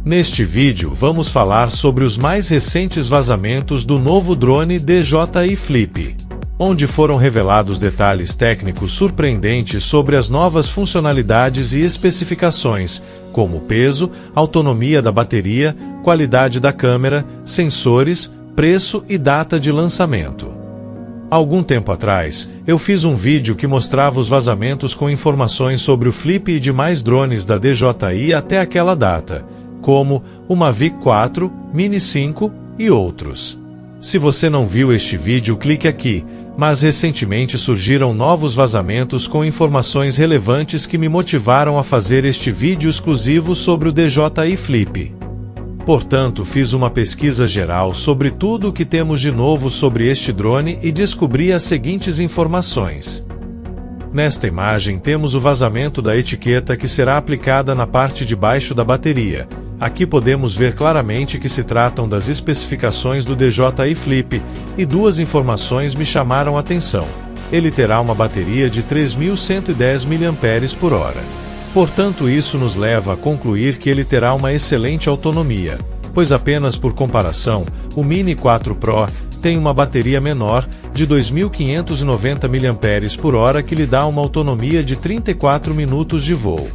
Neste vídeo vamos falar sobre os mais recentes vazamentos do novo drone DJI Flip, onde foram revelados detalhes técnicos surpreendentes sobre as novas funcionalidades e especificações, como peso, autonomia da bateria, qualidade da câmera, sensores, preço e data de lançamento. Algum tempo atrás, eu fiz um vídeo que mostrava os vazamentos com informações sobre o Flip e demais drones da DJI até aquela data, como o Mavic 4, Mini 5 e outros. Se você não viu este vídeo, clique aqui, mas recentemente surgiram novos vazamentos com informações relevantes que me motivaram a fazer este vídeo exclusivo sobre o DJI Flip. Portanto, fiz uma pesquisa geral sobre tudo o que temos de novo sobre este drone e descobri as seguintes informações. Nesta imagem temos o vazamento da etiqueta que será aplicada na parte de baixo da bateria. Aqui podemos ver claramente que se tratam das especificações do DJI Flip, e duas informações me chamaram a atenção. Ele terá uma bateria de 3.110 mAh. Portanto, isso nos leva a concluir que ele terá uma excelente autonomia, pois apenas por comparação, o Mini 4 Pro tem uma bateria menor, de 2.590 mAh, que lhe dá uma autonomia de 34 minutos de voo.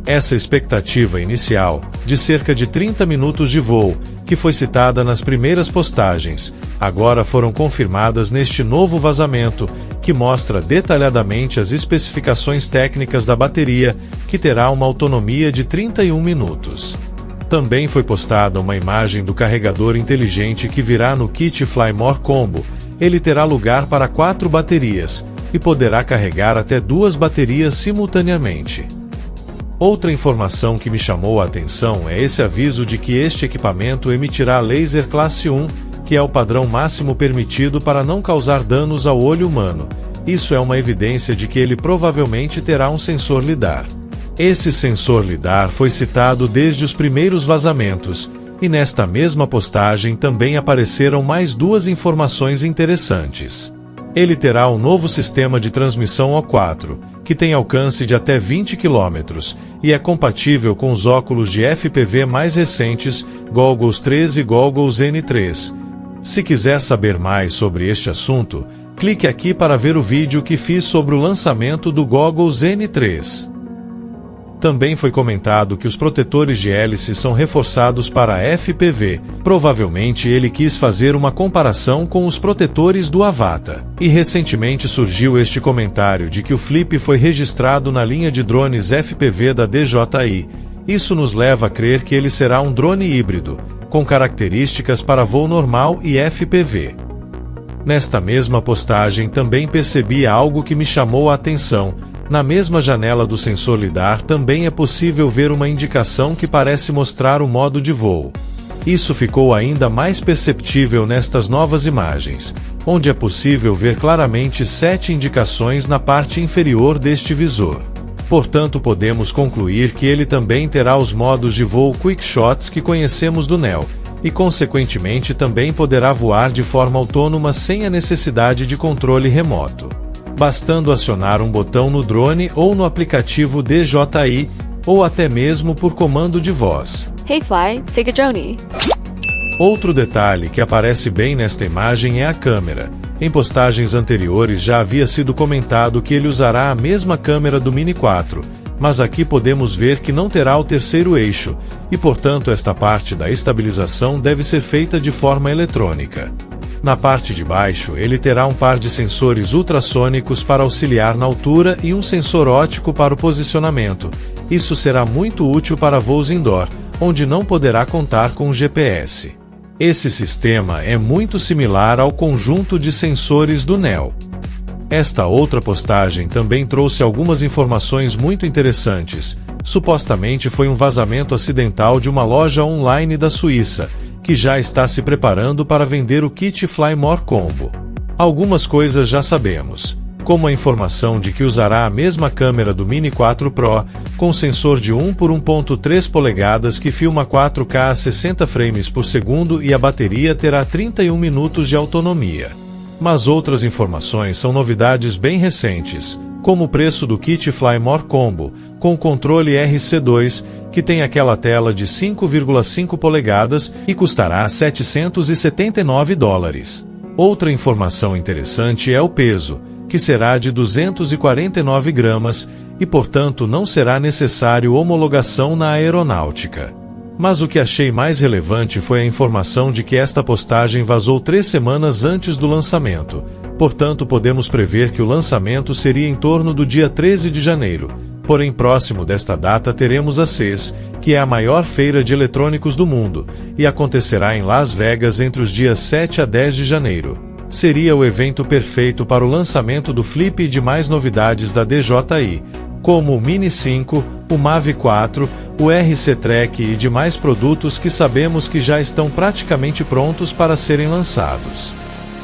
Essa expectativa inicial, de cerca de 30 minutos de voo, que foi citada nas primeiras postagens, agora foram confirmadas neste novo vazamento, que mostra detalhadamente as especificações técnicas da bateria, que terá uma autonomia de 31 minutos. Também foi postada uma imagem do carregador inteligente que virá no kit Fly More Combo. Ele terá lugar para 4 baterias, e poderá carregar até 2 baterias simultaneamente. Outra informação que me chamou a atenção é esse aviso de que este equipamento emitirá laser classe 1, que é o padrão máximo permitido para não causar danos ao olho humano. Isso é uma evidência de que ele provavelmente terá um sensor LiDAR. Esse sensor LiDAR foi citado desde os primeiros vazamentos, e nesta mesma postagem também apareceram mais duas informações interessantes. Ele terá um novo sistema de transmissão O4, que tem alcance de até 20 km, e é compatível com os óculos de FPV mais recentes, Goggles 3 e Goggles N3. Se quiser saber mais sobre este assunto, clique aqui para ver o vídeo que fiz sobre o lançamento do Goggles N3. Também foi comentado que os protetores de hélice são reforçados para FPV. Provavelmente ele quis fazer uma comparação com os protetores do Avata. E recentemente surgiu este comentário de que o Flip foi registrado na linha de drones FPV da DJI. Isso nos leva a crer que ele será um drone híbrido, com características para voo normal e FPV. Nesta mesma postagem também percebi algo que me chamou a atenção. Na mesma janela do sensor LiDAR também é possível ver uma indicação que parece mostrar o modo de voo. Isso ficou ainda mais perceptível nestas novas imagens, onde é possível ver claramente 7 indicações na parte inferior deste visor. Portanto, podemos concluir que ele também terá os modos de voo Quick Shots que conhecemos do Neo, e consequentemente também poderá voar de forma autônoma sem a necessidade de controle remoto, bastando acionar um botão no drone ou no aplicativo DJI, ou até mesmo por comando de voz. Hey Fly, take a drone. Outro detalhe que aparece bem nesta imagem é a câmera. Em postagens anteriores já havia sido comentado que ele usará a mesma câmera do Mini 4, mas aqui podemos ver que não terá o terceiro eixo, e portanto esta parte da estabilização deve ser feita de forma eletrônica. Na parte de baixo, ele terá um par de sensores ultrassônicos para auxiliar na altura e um sensor óptico para o posicionamento. Isso será muito útil para voos indoor, onde não poderá contar com GPS. Esse sistema é muito similar ao conjunto de sensores do Neo. Esta outra postagem também trouxe algumas informações muito interessantes. Supostamente foi um vazamento acidental de uma loja online da Suíça, que já está se preparando para vender o kit Fly More Combo. Algumas coisas já sabemos, como a informação de que usará a mesma câmera do Mini 4 Pro, com sensor de 1 por 1.3 polegadas que filma 4K a 60 frames por segundo e a bateria terá 31 minutos de autonomia. Mas outras informações são novidades bem recentes, como o preço do kit Fly More Combo, com controle RC2, que tem aquela tela de 5,5 polegadas e custará $779. Outra informação interessante é o peso, que será de 249 gramas, e portanto não será necessário homologação na aeronáutica. Mas o que achei mais relevante foi a informação de que esta postagem vazou 3 semanas antes do lançamento, portanto podemos prever que o lançamento seria em torno do dia 13 de janeiro, porém próximo desta data teremos a CES, que é a maior feira de eletrônicos do mundo, e acontecerá em Las Vegas entre os dias 7 a 10 de janeiro. Seria o evento perfeito para o lançamento do Flip e de mais novidades da DJI, como o Mini 5, o Mavic 4, o RC Track e demais produtos que sabemos que já estão praticamente prontos para serem lançados.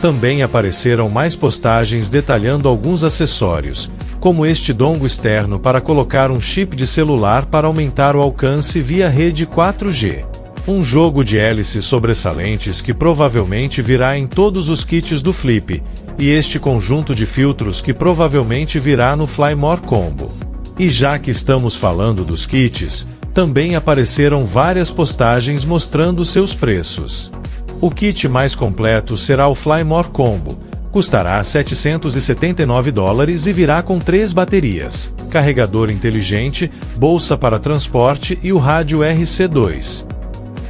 Também apareceram mais postagens detalhando alguns acessórios, como este dongle externo para colocar um chip de celular para aumentar o alcance via rede 4G. Um jogo de hélices sobressalentes que provavelmente virá em todos os kits do Flip, e este conjunto de filtros que provavelmente virá no Fly More Combo. E já que estamos falando dos kits, também apareceram várias postagens mostrando seus preços. O kit mais completo será o Fly More Combo, custará $779 e virá com 3 baterias, carregador inteligente, bolsa para transporte e o rádio RC2.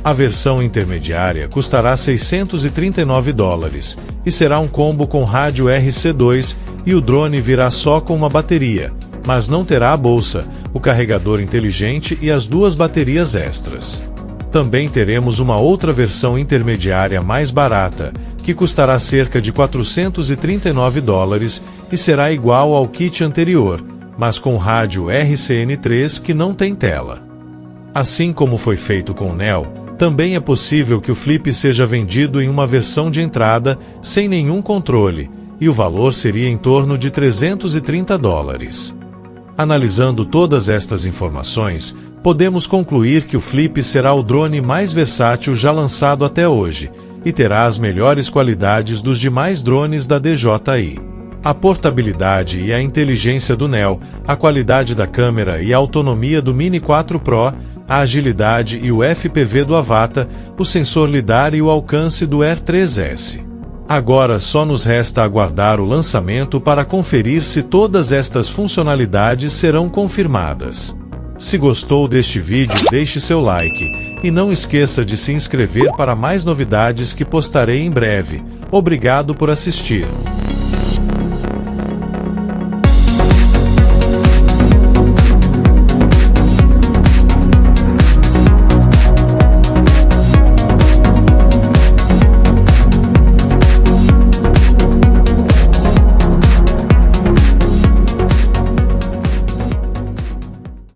A versão intermediária custará $639 e será um combo com rádio RC2 e o drone virá só com uma bateria, mas não terá a bolsa, o carregador inteligente e as 2 baterias extras. Também teremos uma outra versão intermediária mais barata, que custará cerca de $439 e será igual ao kit anterior, mas com rádio RCN3 que não tem tela. Assim como foi feito com o Neo, também é possível que o Flip seja vendido em uma versão de entrada, sem nenhum controle, e o valor seria em torno de $330. Analisando todas estas informações, podemos concluir que o Flip será o drone mais versátil já lançado até hoje, e terá as melhores qualidades dos demais drones da DJI. A portabilidade e a inteligência do Neo, a qualidade da câmera e a autonomia do Mini 4 Pro, a agilidade e o FPV do Avata, o sensor LiDAR e o alcance do Air 3S. Agora só nos resta aguardar o lançamento para conferir se todas estas funcionalidades serão confirmadas. Se gostou deste vídeo, deixe seu like, e não esqueça de se inscrever para mais novidades que postarei em breve. Obrigado por assistir.